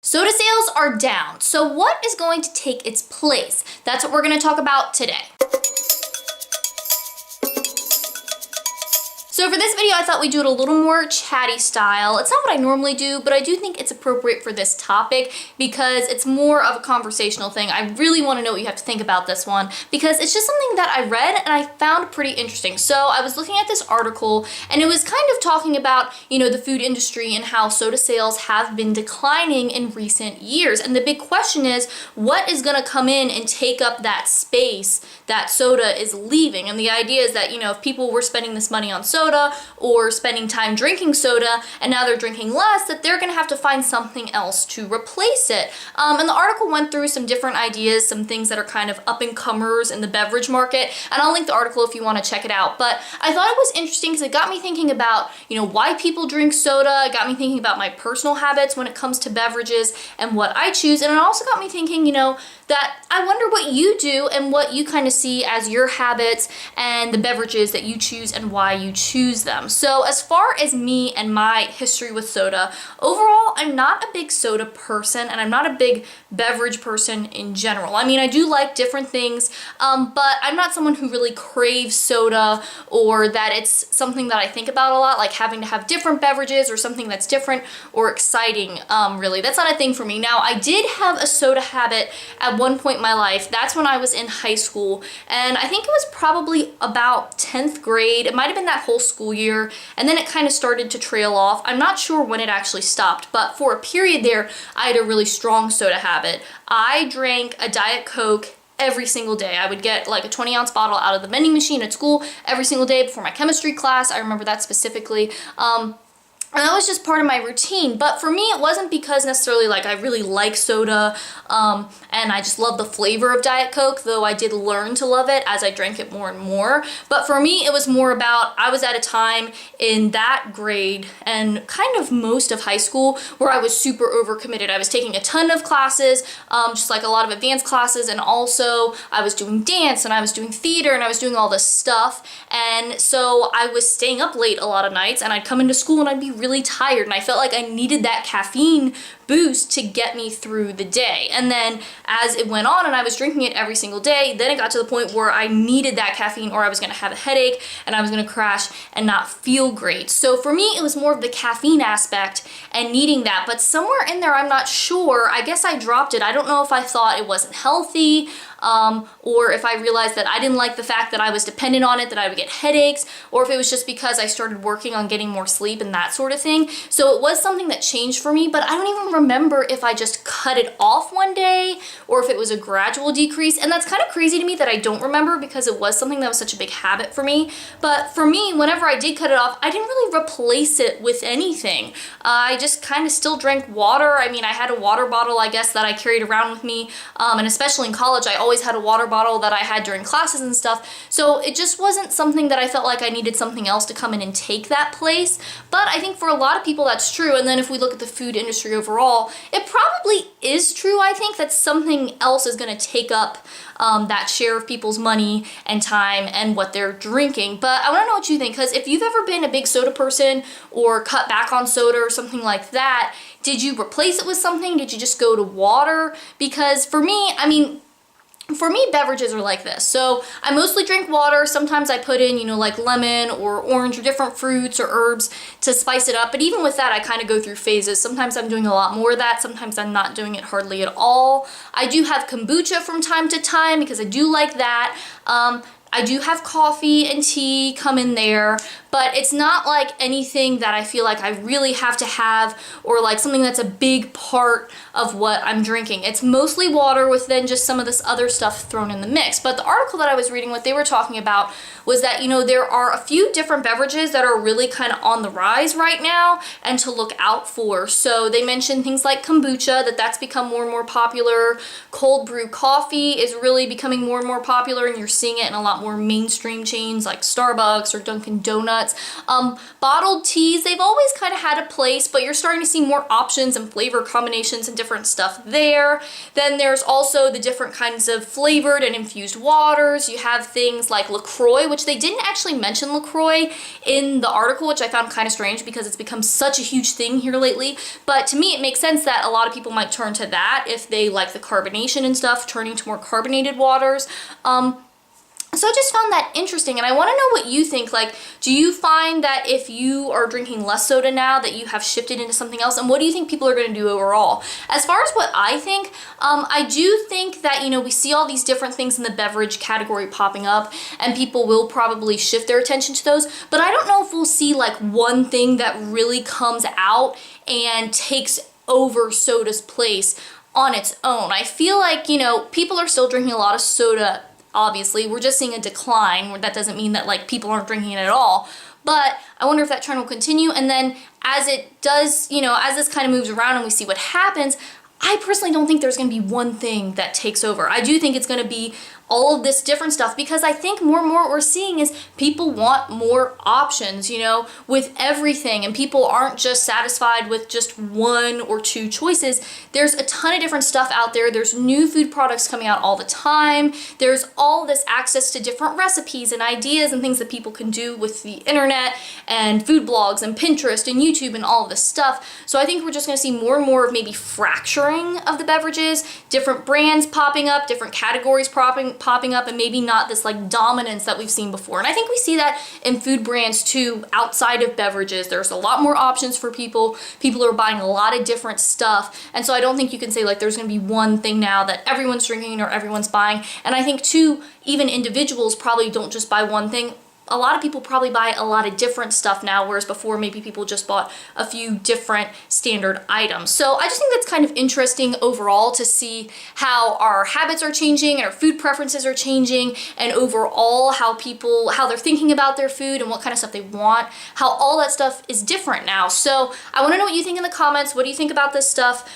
Soda sales are down, so what is going to take its place? That's what we're going to talk about today. So for this video, I thought we'd do it a little more chatty style. It's not what I normally do, but I do think it's appropriate for this topic because it's more of a conversational thing. I really want to know what you have to think about this one because it's just something that I read and I found pretty interesting. So I was looking at this article and it was kind of talking about, the food industry and how soda sales have been declining in recent years. And the big question is, what is going to come in and take up that space that soda is leaving? And the idea is that, if people were spending this money on soda or spending time drinking soda and now they're drinking less, that they're going to have to find something else to replace it. And the article went through some different ideas, some things that are kind of up-and-comers in the beverage market, and I'll link the article if you want to check it out. But I thought it was interesting because it got me thinking about, why people drink soda. It got me thinking about my personal habits when it comes to beverages and what I choose, and it also got me thinking, that I wonder what you do and what you kind of see as your habits and the beverages that you choose and why you choose them. So as far as me and my history with soda, overall, I'm not a big soda person and I'm not a big beverage person in general. I mean, I do like different things, but I'm not someone who really craves soda or that it's something that I think about a lot, like having to have different beverages or something that's different or exciting, really. That's not a thing for me. Now, I did have a soda habit at one point in my life. That's when I was in high school, and I think it was probably about 10th grade. It might have been that whole school year, and then it kind of started to trail off. I'm not sure when it actually stopped, but for a period there, I had a really strong soda habit. I drank a Diet Coke every single day. I would get like a 20-ounce bottle out of the vending machine at school every single day before my chemistry class. I remember that specifically. And that was just part of my routine. But for me, it wasn't because necessarily like I really like soda and I just love the flavor of Diet Coke, though I did learn to love it as I drank it more and more. But for me, it was more about, I was at a time in that grade and kind of most of high school where I was super overcommitted. I was taking a ton of classes, just like a lot of advanced classes, and also I was doing dance and I was doing theater and I was doing all this stuff. And so I was staying up late a lot of nights and I'd come into school and I'd be really tired and I felt like I needed that caffeine boost to get me through the day. And then as it went on and I was drinking it every single day, then it got to the point where I needed that caffeine or I was going to have a headache and I was going to crash and not feel great. So for me, it was more of the caffeine aspect and needing that. But somewhere in there, I'm not sure. I guess I dropped it. I don't know if I thought it wasn't healthy, or if I realized that I didn't like the fact that I was dependent on it, that I would get headaches, or if it was just because I started working on getting more sleep and that sort of thing. So it was something that changed for me, but I don't even remember if I just cut it off one day or if it was a gradual decrease. And that's kind of crazy to me that I don't remember because it was something that was such a big habit for me. But for me, whenever I did cut it off, I didn't really replace it with anything. I just kind of still drank water. I mean, I had a water bottle, I guess, that I carried around with me, and especially in college, I always had a water bottle that I had during classes and stuff. So it just wasn't something that I felt like I needed something else to come in and take that place. But I think for a lot of people that's true. And then if we look at the food industry overall, it probably is true. I think that something else is going to take up that share of people's money and time and what they're drinking. But I want to know what you think, because if you've ever been a big soda person or cut back on soda or something like that, did you replace it with something? Did you just go to water? Because for me, beverages are like this. So I mostly drink water. Sometimes I put in, like lemon or orange or different fruits or herbs to spice it up. But even with that, I kind of go through phases. Sometimes I'm doing a lot more of that. Sometimes I'm not doing it hardly at all. I do have kombucha from time to time because I do like that. I do have coffee and tea come in there, but it's not like anything that I feel like I really have to have or like something that's a big part of what I'm drinking. It's mostly water with then just some of this other stuff thrown in the mix. But the article that I was reading, what they were talking about was that, there are a few different beverages that are really kind of on the rise right now and to look out for. So they mentioned things like kombucha, that's become more and more popular. Cold brew coffee is really becoming more and more popular, and you're seeing it in a lot more more mainstream chains like Starbucks or Dunkin' Donuts. Bottled teas, they've always kind of had a place, but you're starting to see more options and flavor combinations and different stuff there. Then there's also the different kinds of flavored and infused waters. You have things like LaCroix, which they didn't actually mention LaCroix in the article, which I found kind of strange because it's become such a huge thing here lately. But to me, it makes sense that a lot of people might turn to that if they like the carbonation and stuff, turning to more carbonated waters. So I just found that interesting, and I want to know what you think. Like, do you find that if you are drinking less soda now that you have shifted into something else, and what do you think people are going to do overall? As far as what I think, I do think that, you know, we see all these different things in the beverage category popping up, and people will probably shift their attention to those, but I don't know if we'll see like one thing that really comes out and takes over soda's place on its own. I feel like, you know, people are still drinking a lot of soda. Obviously, we're just seeing a decline. That doesn't mean that like people aren't drinking it at all, but I wonder if that trend will continue. And then as it does, you know, as this kind of moves around and we see what happens, I personally don't think there's going to be one thing that takes over. I do think it's going to be all of this different stuff, because I think more and more what we're seeing is people want more options, you know, with everything, and people aren't just satisfied with just one or two choices. There's a ton of different stuff out there. There's new food products coming out all the time. There's all this access to different recipes and ideas and things that people can do with the internet and food blogs and Pinterest and YouTube and all of this stuff. So I think we're just going to see more and more of maybe fracturing of the beverages, different brands popping up, different categories popping up, and maybe not this like dominance that we've seen before. And I think we see that in food brands too, outside of beverages. There's a lot more options for people. People are buying a lot of different stuff. And so I don't think you can say like there's going to be one thing now that everyone's drinking or everyone's buying. And I think too, even individuals probably don't just buy one thing. A lot of people probably buy a lot of different stuff now, whereas before maybe people just bought a few different standard items. So I just think that's kind of interesting overall to see how our habits are changing and our food preferences are changing, and overall how they're thinking about their food and what kind of stuff they want, how all that stuff is different now. So I want to know what you think in the comments. What do you think about this stuff?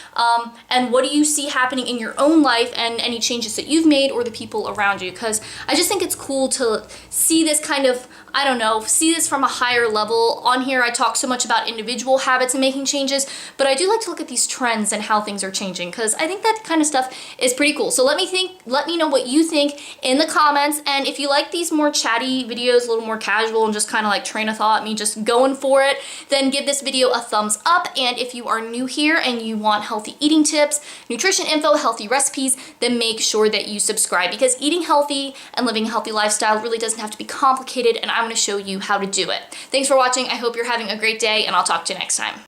And what do you see happening in your own life and any changes that you've made or the people around you? Because I just think it's cool to see this kind of, I don't know, see this from a higher level. On here I talk so much about individual habits and making changes, but I do like to look at these trends and how things are changing, because I think that kind of stuff is pretty cool. So let me know what you think in the comments, and if you like these more chatty videos, a little more casual and just kind of like train of thought, me just going for it, then give this video a thumbs up. And if you are new here and you want healthy eating tips, nutrition info, healthy recipes, then make sure that you subscribe, because eating healthy and living a healthy lifestyle really doesn't have to be complicated, and I'm going to show you how to do it. Thanks for watching. I hope you're having a great day, and I'll talk to you next time.